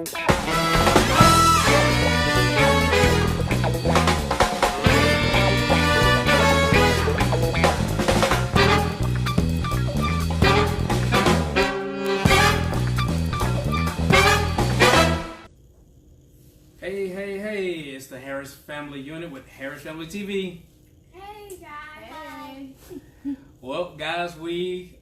Hey, it's the Harris Family Unit with Harris Family TV. Hey guys. Hey. Well, guys, we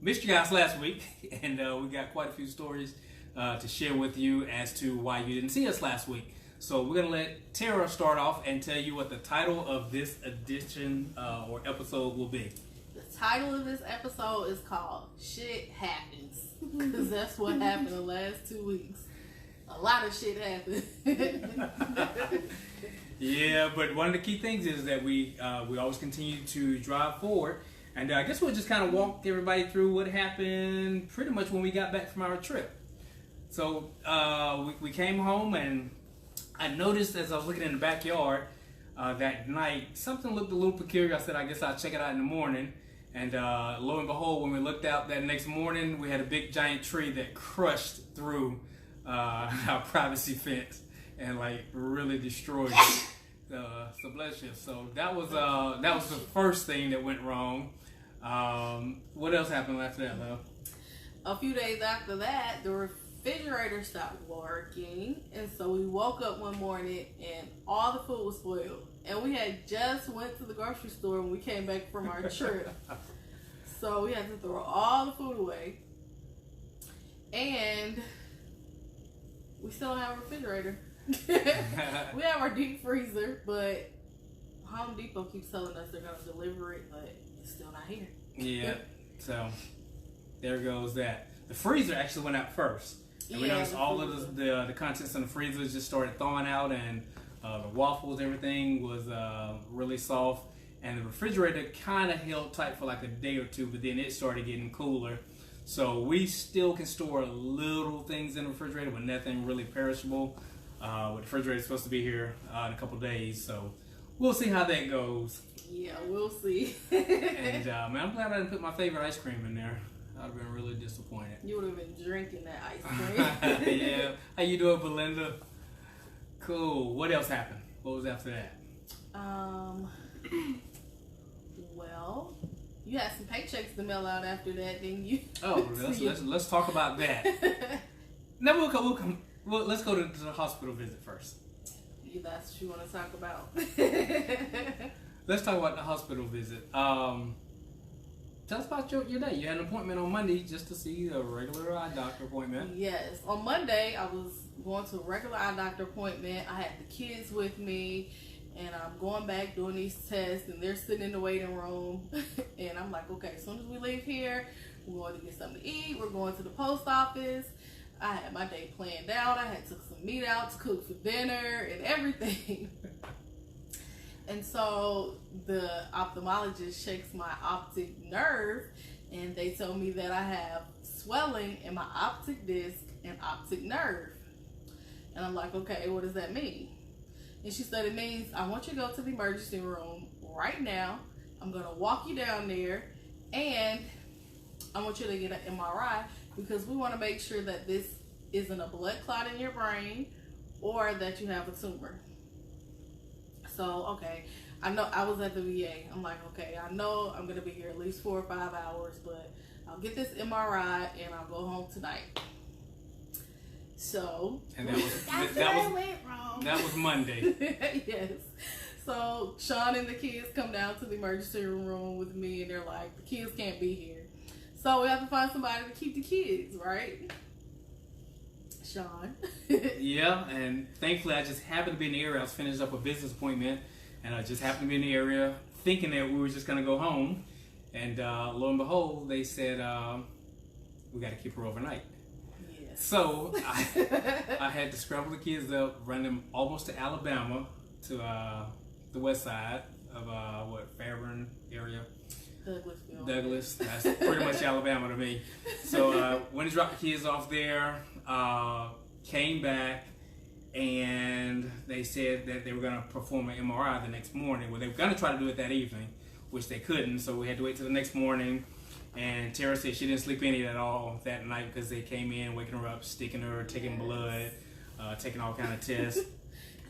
missed you guys last week, and we got quite a few stories to share with you as to why you didn't see us last week. So we're going to let Tara start off and tell you what the title of this edition or episode will be. The title of this episode is called Shit Happens. Because that's what happened the last 2 weeks. A lot of shit happened. Yeah, but one of the key things is that we always continue to drive forward. And I guess we'll just kind of walk everybody through what happened pretty much when we got back from our trip. So we came home, and I noticed as I was looking in the backyard that night, something looked a little peculiar. I said, I guess I'll check it out in the morning. And lo and behold, when we looked out that next morning, we had a big giant tree that crushed through our privacy fence and like really destroyed it. So bless you. So that was the first thing that went wrong. What else happened after that, love? A few days after that, the refrigerator stopped working, and so we woke up one morning and all the food was spoiled. And we had just went to the grocery store when we came back from our trip. So we had to throw all the food away. And we still don't have a refrigerator. We have our deep freezer, but Home Depot keeps telling us they're going to deliver it, but it's still not here. Yeah, so there goes that. The freezer actually went out first. And we noticed all of the contents in the freezer just started thawing out, and the waffles, everything was really soft. And the refrigerator kind of held tight for like a day or two, but then it started getting cooler. So we still can store little things in the refrigerator, but nothing really perishable. The refrigerator is supposed to be here in a couple days, so we'll see how that goes. Yeah, we'll see. And man, I'm glad I didn't put my favorite ice cream in there. I'd have been really disappointed. You would have been drinking that ice cream. Yeah. How you doing, Belinda? Cool. What else happened? What was after that? Well, you had some paychecks to mail out after that, didn't you? Oh, let's talk about that. No, we'll come. Well, let's go to the hospital visit first. That's what you want to talk about. Let's talk about the hospital visit. Tell us about your day. You had an appointment on Monday just to see a regular eye doctor appointment. Yes. On Monday, I was going to a regular eye doctor appointment. I had the kids with me, and I'm going back doing these tests, and they're sitting in the waiting room. And I'm like, okay, as soon as we leave here, we're going to get something to eat. We're going to the post office. I had my day planned out. I had took some meat out to cook for dinner and everything. And so the ophthalmologist checks my optic nerve, and they tell me that I have swelling in my optic disc and optic nerve. And I'm like, okay, what does that mean? And she said, it means I want you to go to the emergency room right now. I'm going to walk you down there, and I want you to get an MRI because we want to make sure that this isn't a blood clot in your brain or that you have a tumor. So, okay, I know I was at the VA. I'm like, okay, I know I'm going to be here at least 4 or 5 hours, but I'll get this MRI and I'll go home tonight. So, And That's went wrong. that was Monday. yes. So, Sean and the kids come down to the emergency room with me, and they're like, the kids can't be here. So, we have to find somebody to keep the kids, right? Sean. Yeah, and thankfully I just happened to be in the area. I was finishing up a business appointment, and I just happened to be in the area thinking that we were just going to go home. And lo and behold, they said, we got to keep her overnight. Yes. So I had to scramble the kids up, run them almost to Alabama, to the west side of Fairburn area. Douglas. That's pretty much Alabama to me. So went to drop the kids off there, came back, and they said that they were going to perform an MRI the next morning. Well, they were going to try to do it that evening, which they couldn't, so we had to wait till the next morning. And Tara said she didn't sleep any at all that night because they came in, waking her up, sticking her, taking blood, taking all kind of tests.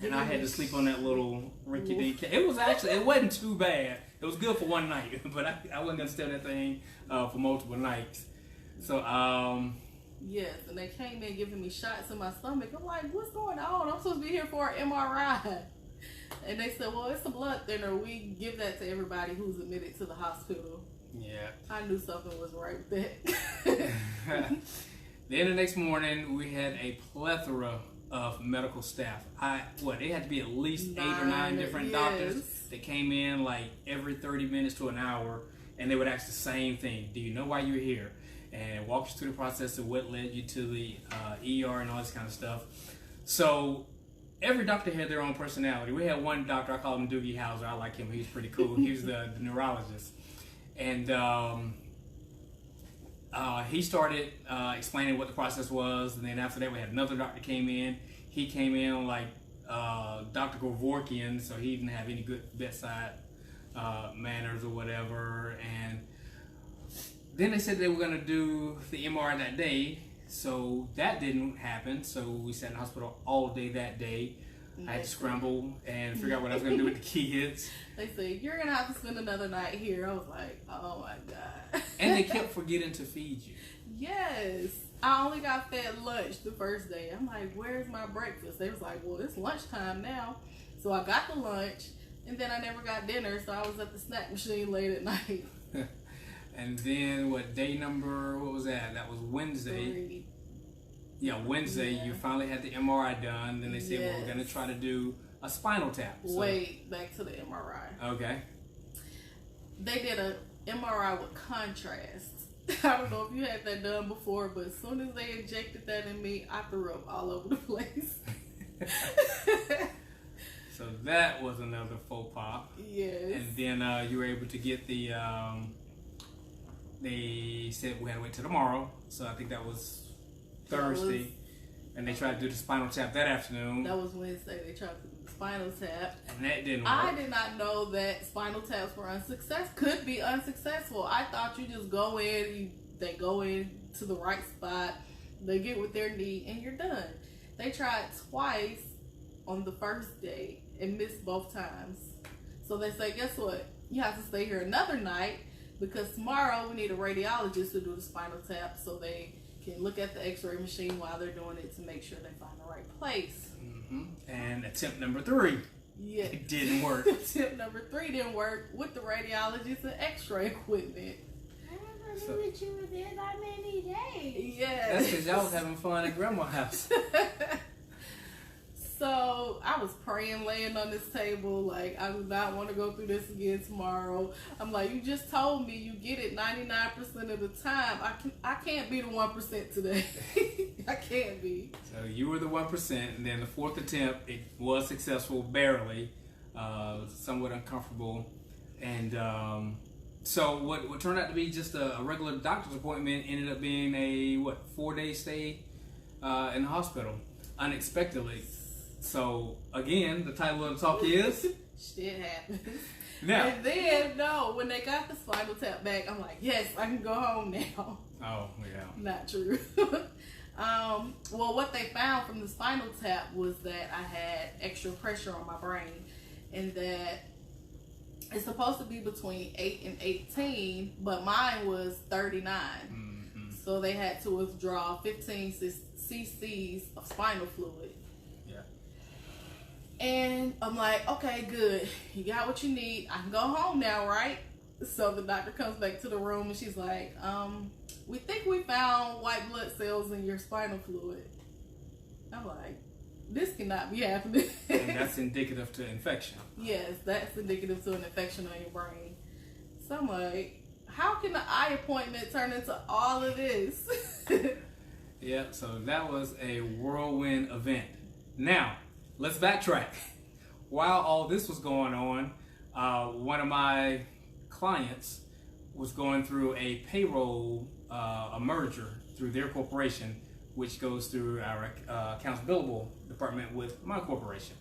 And I had to sleep on that little rinky-dink. It wasn't too bad. It was good for one night, but I wasn't going to stay on that thing for multiple nights. So, yes, and they came in giving me shots in my stomach. I'm like, what's going on? I'm supposed to be here for an MRI. And they said, well, it's a blood thinner. We give that to everybody who's admitted to the hospital. Yeah. I knew something was right with that. Then the next morning, we had a plethora of medical staff. They had to be at least 8 or 9 different doctors that came in like every 30 minutes to an hour, and they would ask the same thing. Do you know why you're here? And walk you through the process of what led you to the ER and all this kind of stuff. So every doctor had their own personality. We had one doctor, I call him Doogie Howser. I like him. He's pretty cool. He was the neurologist. And he started explaining what the process was. And then after that, we had another doctor came in. He came in like Dr. Govorkian, so he didn't have any good bedside manners or whatever. And then they said they were going to do the MRI that day. So that didn't happen. So we sat in the hospital all day that day. I had to scramble and figure out what I was going to do with the kids. They said, you're going to have to spend another night here. I was like, oh my God. And they kept forgetting to feed you. Yes. I only got fed lunch the first day. I'm like, where's my breakfast? They was like, well, it's lunchtime now. So I got the lunch, and then I never got dinner, so I was at the snack machine late at night. And then what was that? That was Wednesday. 3. Yeah, Wednesday, you finally had the MRI done. Then they said, well, we're going to try to do a spinal tap. So, wait, back to the MRI. Okay. They did a MRI with contrast. I don't know if you had that done before, but as soon as they injected that in me, I threw up all over the place. So that was another faux pas. Yes. And then you were able to get the, they said we had to wait till tomorrow. So I think that was Thursday. And they tried to do the spinal tap that afternoon. That was Wednesday. They tried to do the spinal tap. And that didn't work. I did not know that spinal taps were could be unsuccessful. I thought you just go in, they go in to the right spot, they get with their knee, and you're done. They tried twice on the first day and missed both times. So they say, guess what? You have to stay here another night because tomorrow we need a radiologist to do the spinal tap so they can look at the x-ray machine while they're doing it to make sure they find the right place. Mm-hmm. And attempt number 3. Yeah. It didn't work. Attempt number 3 didn't work with the radiologist and x-ray equipment. I never knew that you were there that many days. Yes. That's because y'all was having fun at Grandma's house. So I was praying, laying on this table, like I do not want to go through this again tomorrow. I'm like, you just told me you get it 99% of the time. I can't be the 1% today. I can't be. So you were the 1%, and then the 4th attempt, it was successful, barely, somewhat uncomfortable, and so what turned out to be just a regular doctor's appointment ended up being a 4-day stay in the hospital unexpectedly. So again, the title of the talk is Shit Happens. Now, And then when they got the spinal tap back, I'm like, yes, I can go home now. oh yeah, Not true. Well, what they found from the spinal tap was that I had extra pressure on my brain, and that it's supposed to be between 8 and 18, but mine was 39. mm-hmm. So they had to withdraw 15 cc's of spinal fluid. And I'm like, okay, good. You got what you need. I can go home now, right? So the doctor comes back to the room and she's like, we think we found white blood cells in your spinal fluid. I'm like, this cannot be happening. And that's indicative to infection. Yes, that's indicative to an infection on your brain. So I'm like, how can the eye appointment turn into all of this? Yeah, so that was a whirlwind event. Now, let's backtrack. While all this was going on, one of my clients was going through a payroll, a merger through their corporation, which goes through our accounts billable department with my corporation.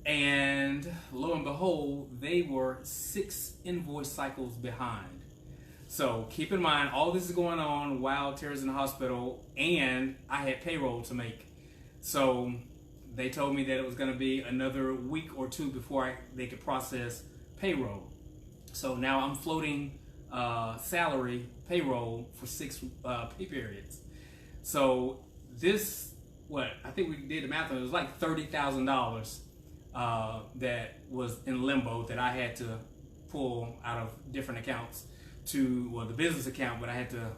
And lo and behold, they were 6 invoice cycles behind. So keep in mind, all this is going on while Tara's in the hospital, and I had payroll to make. So they told me that it was going to be another week or two before they could process payroll. So now I'm floating salary payroll for 6 pay periods. So this, I think we did the math on it, was like $30,000 that was in limbo that I had to pull out of different accounts to the business account, but I had to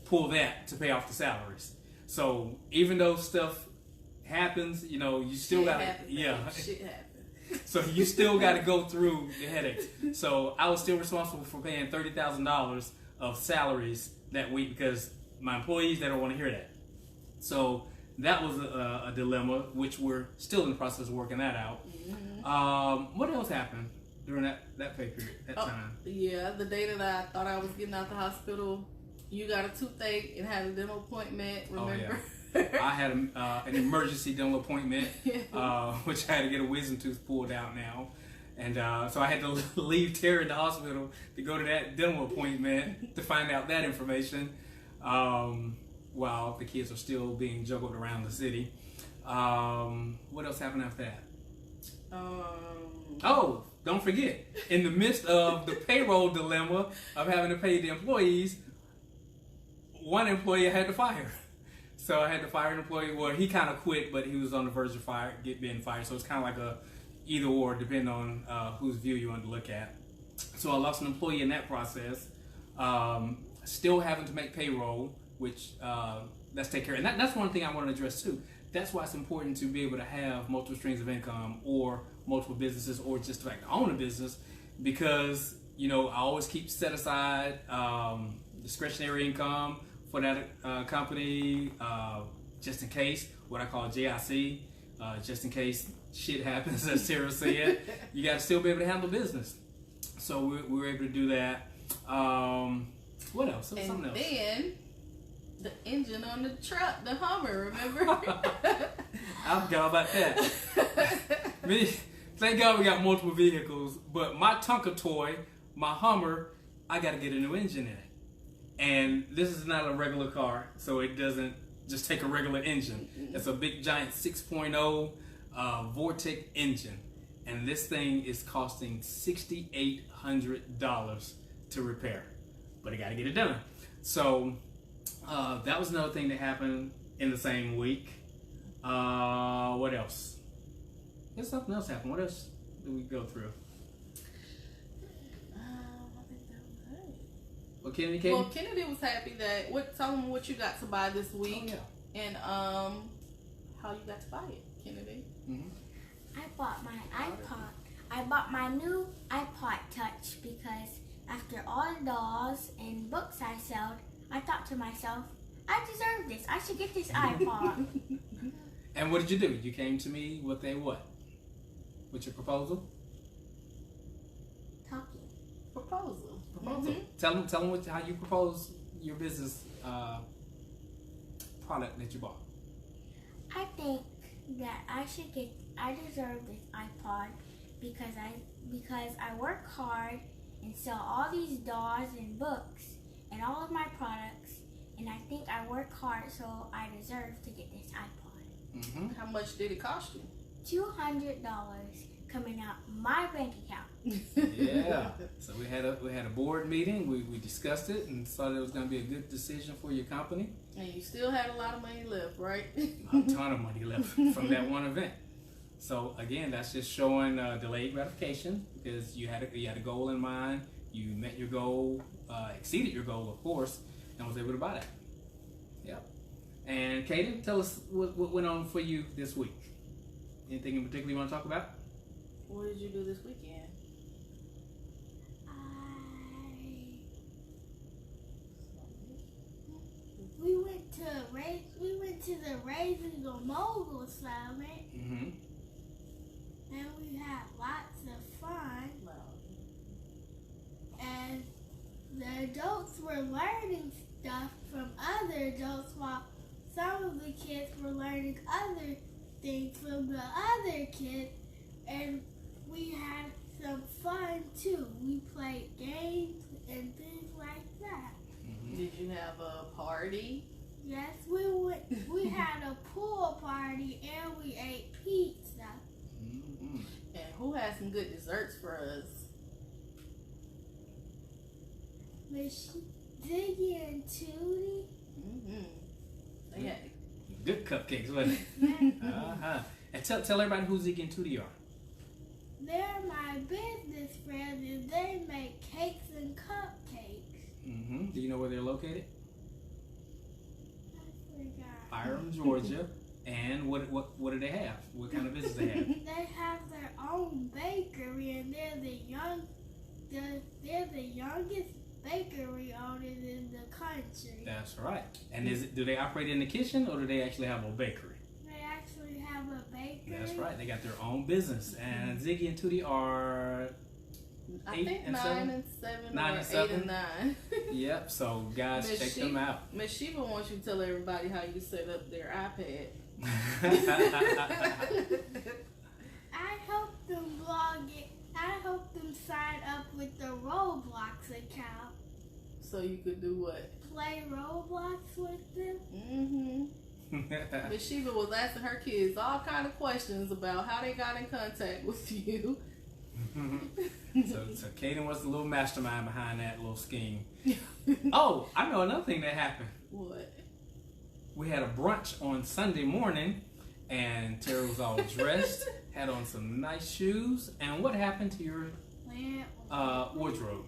pull that to pay off the salaries. So even though stuff happens, you still got to, Shit happens. So you still got to go through the headaches. So I was still responsible for paying $30,000 of salaries that week because my employees, they don't want to hear that. So that was a dilemma, which we're still in the process of working that out. Mm-hmm. What else happened during that pay period, that time? Yeah, the day that I thought I was getting out the hospital, you got a toothache and had a dental appointment, remember? Oh, yeah. I had an emergency dental appointment, which I had to get a wisdom tooth pulled out now. And so I had to leave Tara in the hospital to go to that dental appointment to find out that information while the kids are still being juggled around the city. What else happened after that? Oh, don't forget, in the midst of the payroll dilemma of having to pay the employees, one employee I had to fire. So I had to fire an employee. Well, he kind of quit, but he was on the verge of being fired. So it's kind of like a either or, depending on whose view you want to look at. So I lost an employee in that process. Still having to make payroll, which let's take care of. And that's one thing I want to address too. That's why it's important to be able to have multiple streams of income or multiple businesses or just to own a business, because I always keep set aside discretionary income for that company just in case, what I call JIC, just in case shit happens, as Sarah said. You got to still be able to handle business. So we were able to do that. What else? Something else. Then the engine on the truck, the Hummer, remember? I forgot about that. Thank God we got multiple vehicles, but my Tonka toy, my Hummer, I got to get a new engine in it. And this is not a regular car, so it doesn't just take a regular engine. It's a big giant 6.0 Vortec engine. And this thing is costing $6,800 to repair. But I got to get it done. So that was another thing that happened in the same week. What else? There's something else happened. What else did we go through? I think that was it. Well, Kennedy, Kennedy was happy that tell them what you got to buy this week. Oh, yeah. And how you got to buy it, Kennedy. Mm-hmm. I bought my iPod. I bought my new iPod Touch because after all the dolls and books I sold, I thought to myself, I deserve this. I should get this iPod. And what did you do? You came to me with a what? With your proposal? Talking. Proposal. Mm-hmm. Tell them how you propose your business product that you bought. I think that I deserve this iPod because I work hard and sell all these dolls and books and all of my products, and I think I work hard, so I deserve to get this iPod. Mm-hmm. How much did it cost you? $200 coming out my bank account. Yeah. So we had a board meeting. We discussed it and thought it was going to be a good decision for your company. And you still had a lot of money left, right? A ton of money left from that one event. So again, that's just showing delayed gratification because you had a goal in mind. You met your goal, exceeded your goal, of course, and was able to buy that. Yep. And Katie, tell us what went on for you this week. Anything in particular you want to talk about? What did you do this weekend? We went to the Raising the Mogul Summit, Mm-hmm. and we had lots of fun. And the adults were learning stuff from other adults, while some of the kids were learning other things from the other kids, and we had some fun too. We played games and things like that. have a party. Yes, we had a pool party and we ate pizza. Mm-hmm. And who had some good desserts for us? Miss Ziggy and Tootie. They had Good cupcakes, wasn't it? Yeah. Uh-huh. And tell everybody who Ziggy and Tootie are. They're my business friends and they make cakes and cupcakes. Mm-hmm. Do you know where they're located? I forgot. Byram, Georgia. And what do they have? What kind of business they have? They have their own bakery and they're the youngest bakery owners in the country. That's right. And do they operate in the kitchen or do they actually have a bakery? They actually have a bakery. That's right. They got their own business. And Ziggy and Tootie are I 8 think and 9 7? and 7 9 or and 8 7? and 9. Yep. So guys, Miss check them out. Miss Sheba wants you to tell everybody how you set up their iPad. I helped them log it. I helped them sign up with the Roblox account. So you could do what? Play Roblox with them. Mm-hmm. Miss Sheba was asking her kids all kind of questions about how they got in contact with you. so Kaden was the little mastermind behind that little scheme. Oh, I know another thing that happened. What? We had a brunch on Sunday morning, and Tara was all dressed, had on some nice shoes. And what happened to your wardrobe?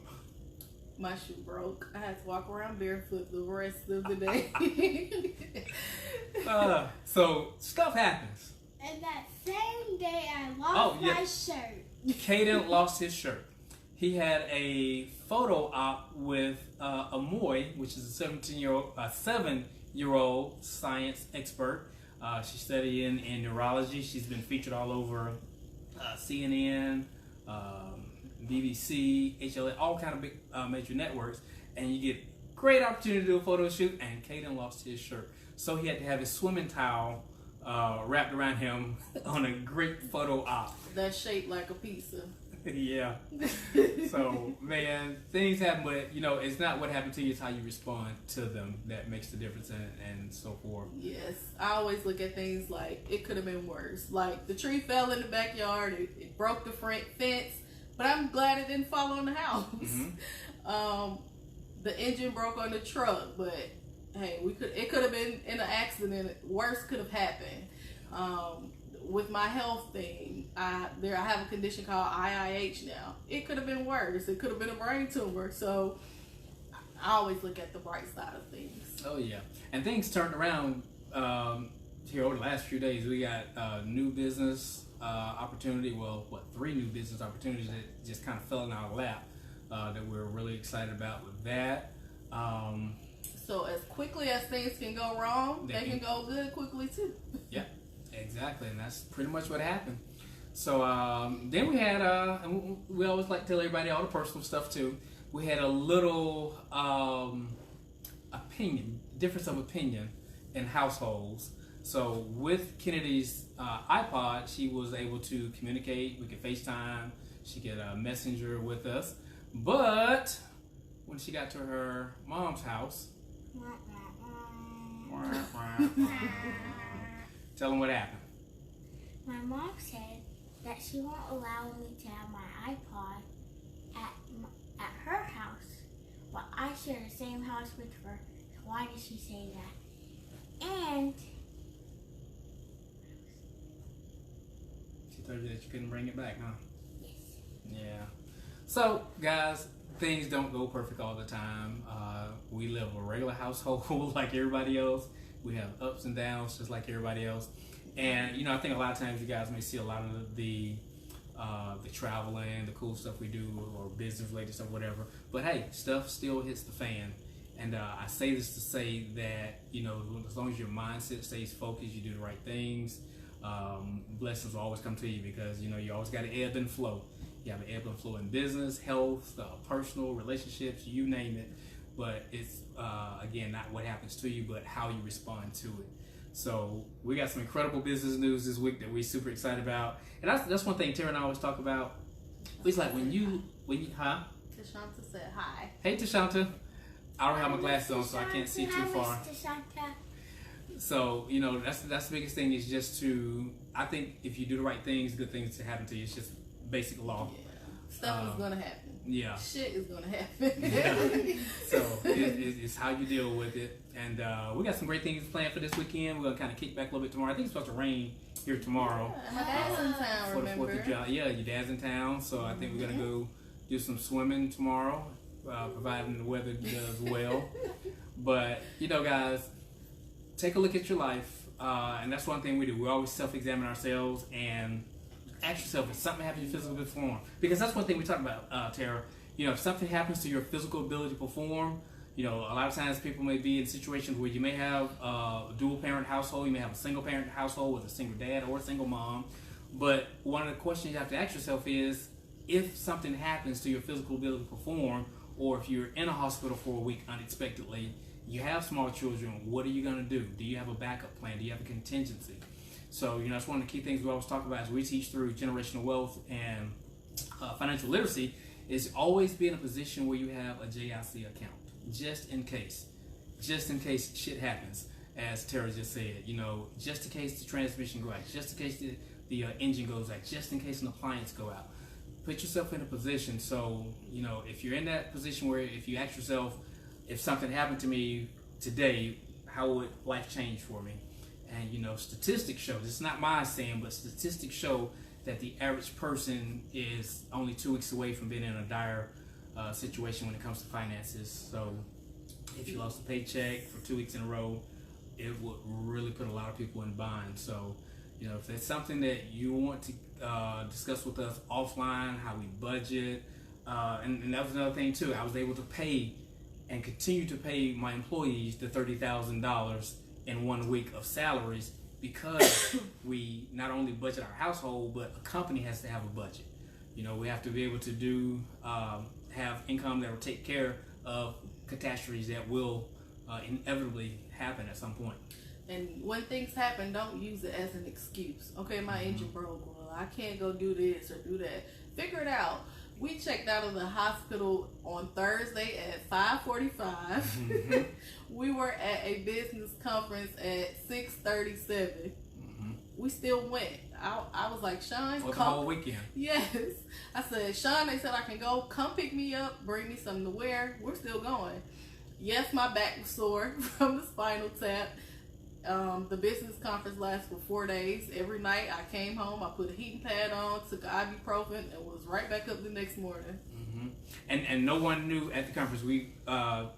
My shoe broke. I had to walk around barefoot the rest of the day. So stuff happens. And that same day, I lost my shirt. Kaden lost his shirt. He had a photo op with Amoy, which is a 7-year-old science expert. She's studying in neurology. She's been featured all over CNN, BBC, HLA, all kind of big major networks. And you get great opportunity to do a photo shoot. And Kaden lost his shirt, so he had to have his swimming towel wrapped around him on a great photo op. That's shaped like a pizza. Yeah. So, man, things happen, but, it's not what happened to you, it's how you respond to them that makes the difference and so forth. Yes. I always look at things like it could have been worse. Like the tree fell in the backyard, it broke the front fence, but I'm glad it didn't fall on the house. Mm-hmm. The engine broke on the truck, but hey, it could have been in an accident. Worse could have happened. With my health thing, I have a condition called IIH now. It could have been worse. It could have been a brain tumor. So I always look at the bright side of things. Oh, yeah. And things turned around here over the last few days. We got new business opportunity. Well, 3 new business opportunities that just kind of fell in our lap that we're really excited about with that. So as quickly as things can go wrong, they can go good quickly too. Yeah, exactly, and that's pretty much what happened. So then we had, and we always like to tell everybody all the personal stuff too. We had a little difference of opinion in households. So with Kennedy's iPod, she was able to communicate. We could FaceTime. She could messenger with us. But when she got to her mom's house, tell them what happened. My mom said that she won't allow me to have my iPod at her house, but I share the same house with her. So why did she say that? And She told you that you couldn't bring it back, huh? yes. Yeah. So, guys, things don't go perfect all the time. We live a regular household like everybody else. We have ups and downs just like everybody else. And, I think a lot of times you guys may see a lot of the traveling, the cool stuff we do, or business-related stuff, whatever. But, hey, stuff still hits the fan. And I say this to say that, as long as your mindset stays focused, you do the right things, blessings will always come to you because, you always got to ebb and flow. You have an ebb and flow in business, health, personal, relationships, you name it. But it's, again, not what happens to you, but how you respond to it. So we got some incredible business news this week that we're super excited about. And that's one thing Tara and I always talk about. It's like when you, Tashanta said hi. Hey, Tashanta. I don't have my glasses on, so I can't see too far. Mr. Shanta. So, you know, that's the biggest thing is just to, I think if you do the right things, good things to happen to you. It's just basic law. Yeah. Stuff is gonna happen. Yeah. Shit is gonna happen. Yeah. So it's how you deal with it. And we got some great things planned for this weekend. We're gonna kind of kick back a little bit tomorrow. I think it's supposed to rain here tomorrow. Yeah, my dad's in town, For the 4th remember? of July. Yeah, your dad's in town, so I think we're gonna go do some swimming tomorrow, providing the weather does well. But you know, guys, take a look at your life, and that's one thing we do. We always self-examine ourselves and ask yourself if something happens to your physical perform. Because that's one thing we talk about, Tara. You know, if something happens to your physical ability to perform, you know, a lot of times people may be in situations where you may have a dual-parent household, you may have a single-parent household with a single dad or a single mom. But one of the questions you have to ask yourself is, if something happens to your physical ability to perform, or if you're in a hospital for a week unexpectedly, you have small children, what are you going to do? Do you have a backup plan? Do you have a contingency? So, you know, that's one of the key things we always talk about as we teach through generational wealth and financial literacy is always be in a position where you have a JIC account, just in case shit happens, as Tara just said, you know, just in case the transmission goes out, just in case the engine goes out, just in case an appliance go out. Put yourself in a position so, you know, if you're in that position where if you ask yourself, if something happened to me today, how would life change for me? And, you know, statistics show, it's not my saying, but statistics show that the average person is only 2 weeks away from being in a dire situation when it comes to finances. So if you lost a paycheck for 2 weeks in a row, it would really put a lot of people in bind. So, you know, if there's something that you want to discuss with us offline, how we budget, and that was another thing too. I was able to pay and continue to pay my employees the $30,000 in 1 week of salaries because we not only budget our household, but a company has to have a budget. You know, we have to be able to do have income that will take care of catastrophes that will inevitably happen at some point. And when things happen, don't use it as an excuse. Okay, my engine broke. Well, I can't go do this or do that. Figure it out. We checked out of the hospital on Thursday at 5:45. We were at a business conference at 6:37. We still went. I was like, Sean, for the whole weekend. Yes. I said, Sean, they said I can go. Come pick me up. Bring me something to wear. We're still going. Yes, my back was sore from the spinal tap. The business conference lasted for 4 days. Every night I came home, I put a heating pad on, took ibuprofen, and was right back up the next morning. And no one knew at the conference. We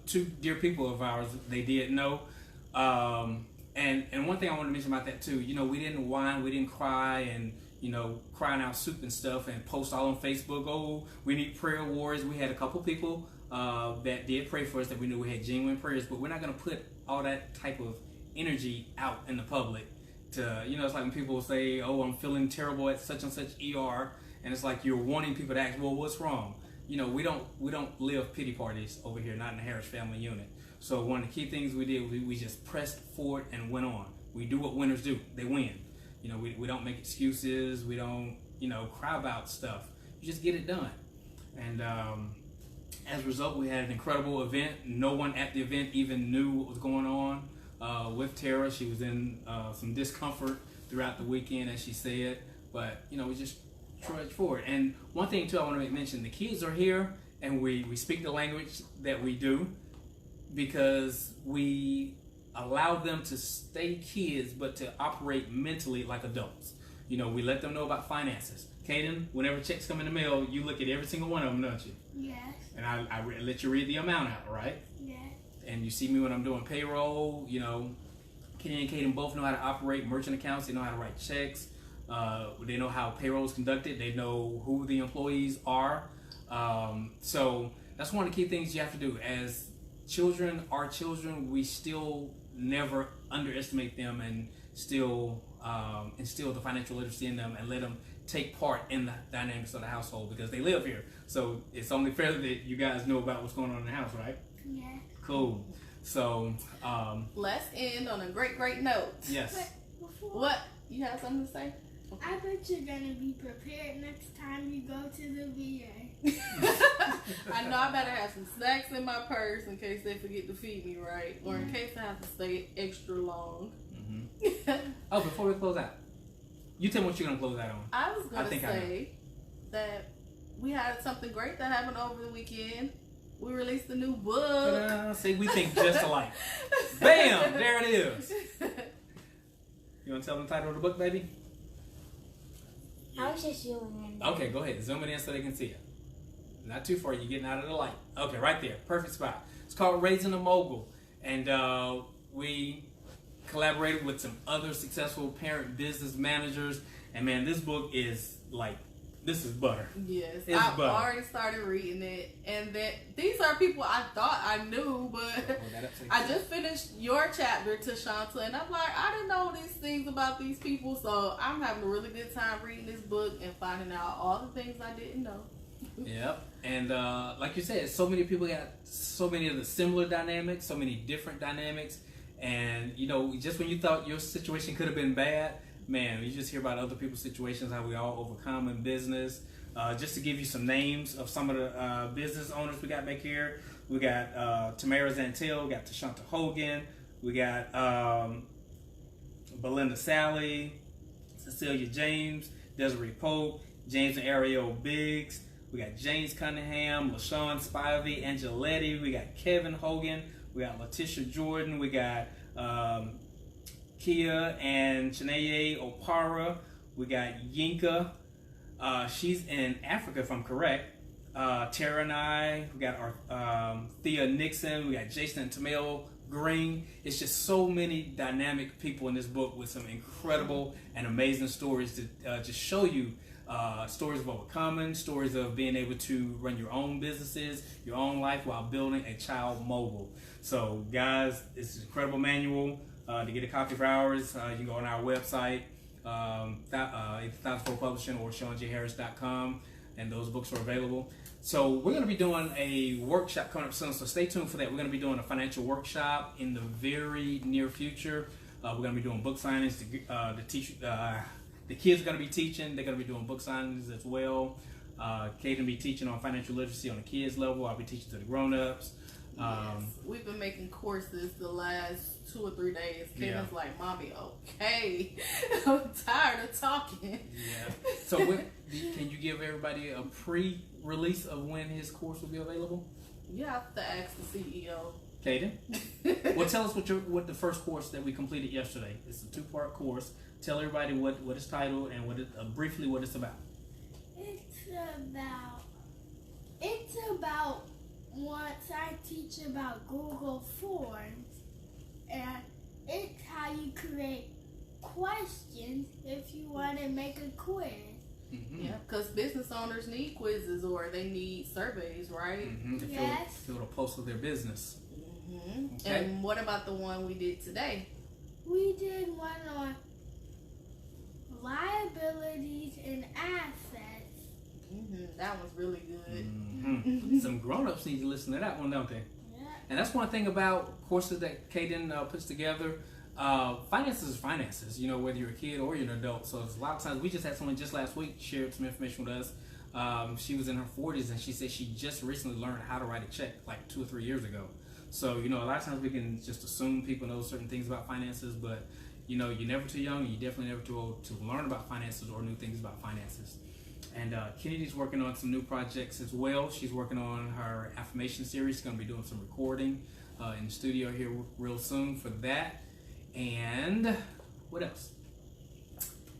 two dear people of ours, they did know. And one thing I want to mention about that too, you know, we didn't whine, we didn't cry, and you know, crying out soup and stuff, and post all on Facebook. Oh, we need prayer warriors. We had a couple people that did pray for us that we knew we had genuine prayers, but we're not going to put all that type of energy out in the public to, you know, it's like when people say, oh, I'm feeling terrible at such and such ER, and it's like you're wanting people to ask, well, what's wrong? You know, we don't live pity parties over here, not in the Harris family unit. So one of the key things we did, we just pressed forward and went on. We do what winners do. They win. You know, we don't make excuses. We don't, you know, cry about stuff. You just get it done. And as a result, we had an incredible event. No one at the event even knew what was going on with Tara. She was in some discomfort throughout the weekend, as she said. But, you know, we just trudged forward. And one thing, too, I want to mention, the kids are here, and we speak the language that we do because we allow them to stay kids, but to operate mentally like adults. You know, we let them know about finances. Kaden, whenever checks come in the mail, you look at every single one of them, don't you? Yes. And I let you read the amount out, right? Yes. And you see me when I'm doing payroll. You know, Kenny and Kaden both know how to operate merchant accounts. They know how to write checks. They know how payroll is conducted. They know who the employees are. So that's one of the key things you have to do. As children are children, we still never underestimate them and still instill the financial literacy in them and let them take part in the dynamics of the household because they live here. So it's only fair that you guys know about what's going on in the house, right? Yeah. Cool. So let's end on a great note. Yes. Before, What? You have something to say? I bet you're gonna be prepared next time you go to the VA. I know I better have some snacks in my purse in case they forget to feed me right, or in case I have to stay extra long. Oh, before we close out, you tell me what you're gonna close out on. I was gonna I say that we had something great that happened over the weekend. We released a new book. Ta-da. See, we think just alike. Bam! There it is. You want to tell them the title of the book, baby? I was just zooming in. Okay, go ahead. Zoom it in so they can see it. Not too far. You're getting out of the light. Okay, right there. Perfect spot. It's called Raising a Mogul. And we collaborated with some other successful parent business managers. And, man, this book is like, this is butter. Yes, It's I've butter. already started reading it. And that these are people I thought I knew, but I just finished your chapter, Tashanta, and I'm like, I didn't know these things about these people. So I'm having a really good time reading this book and finding out all the things I didn't know. Yep. And like you said, so many people got so many of the similar dynamics, so many different dynamics. And, you know, just when you thought your situation could have been bad, man, you just hear about other people's situations, how we all overcome in business. Just to give you some names of some of the business owners we got back here. We got Tamara Zantil, we got Tashanta Hogan, we got Belinda Sally, Cecilia James, Desiree Pope, James and Ariel Biggs. We got James Cunningham, LaShawn Spivey, Angeletti. We got Kevin Hogan. We got Letitia Jordan. We got Kia and Chanaye Opara. We got Yinka. She's in Africa, if I'm correct. Tara and I. We got our Thea Nixon. We got Jason and Tamil Green. It's just so many dynamic people in this book with some incredible and amazing stories to just show you stories of overcoming, stories of being able to run your own businesses, your own life while building a child mogul. So, guys, it's an incredible manual. To get a copy for ours, you can go on our website, either Thousand Publishing or SeanJHarris.com, and those books are available. So we're going to be doing a workshop coming up soon, so stay tuned for that. We're going to be doing a financial workshop in the very near future. We're going to be doing book signings to teach. The kids are going to be teaching. They're going to be doing book signings as well. Kate will be teaching on financial literacy on the kids level. I'll be teaching to the grown-ups. Yes. We've been making courses the last 2 or 3 days. Kevin's like, Mommy, okay. I'm tired of talking. Yeah. So can you give everybody a pre-release of when his course will be available? You have to ask the CEO. Kaden? Well, tell us what the first course that we completed yesterday. It's a 2-part course. Tell everybody what it's titled and briefly what it's about. It's about once I teach about Google Forms, and it's how you create questions if you want to make a quiz. Mm-hmm. Yeah, because business owners need quizzes or they need surveys, right? Mm-hmm. To Yes. fill the pulse of their business. Mm-hmm. Okay. And what about the one we did today? We did one on liabilities and assets. Mm-hmm. That was really good. Mm-hmm. Some grown-ups need to listen to that one, don't they? Yeah. And that's one thing about courses that Kaden puts together. Finances is finances, you know, whether you're a kid or you're an adult. So a lot of times, we just had someone just last week shared some information with us. She was in her 40s and she said she just recently learned how to write a check like 2 or 3 years ago. So, you know, a lot of times we can just assume people know certain things about finances, but, you know, you're never too young and you're definitely never too old to learn about finances or new things about finances. And Kennedy's working on some new projects as well. She's working on her affirmation series. She's going to be doing some recording in the studio here real soon for that. And what else?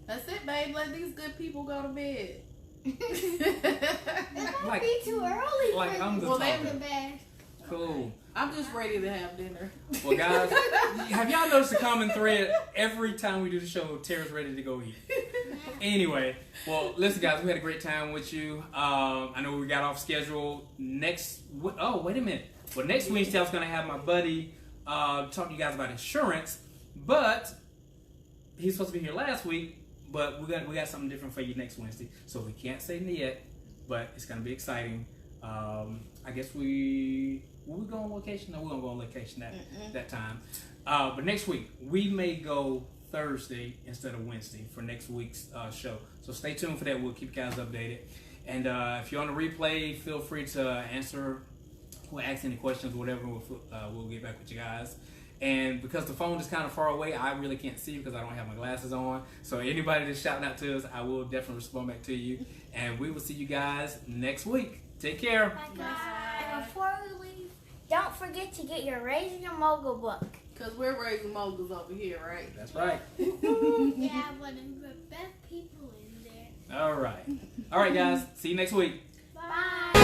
That's it, babe. Let these good people go to bed. It might Like- be too early like for I'm you the to go talker. to bed. Cool. I'm just ready to have dinner. Well, guys, have y'all noticed a common thread? Every time we do the show, Tara's ready to go eat. Anyway, well, listen, guys, we had a great time with you. I know we got off schedule oh, wait a minute. Well, next Wednesday, I was going to have my buddy talk to you guys about insurance, but he's supposed to be here last week, but we got something different for you next Wednesday. So we can't say it yet, but it's going to be exciting. I guess will we go on location? No, we're going to go on location that time. But next week, we may go Thursday instead of Wednesday for next week's show. So stay tuned for that. We'll keep you guys updated. And if you're on the replay, feel free to answer or ask any questions, whatever. We'll get back with you guys. And because the phone is kind of far away, I really can't see you because I don't have my glasses on. So anybody that's shouting out to us, I will definitely respond back to you. And we will see you guys next week. Take care. Bye, guys. And before we leave, don't forget to get your Raising a Mogul book. Because we're raising moguls over here, right? That's right. Yeah, one of the best people in there. All right. All right, guys. See you next week. Bye.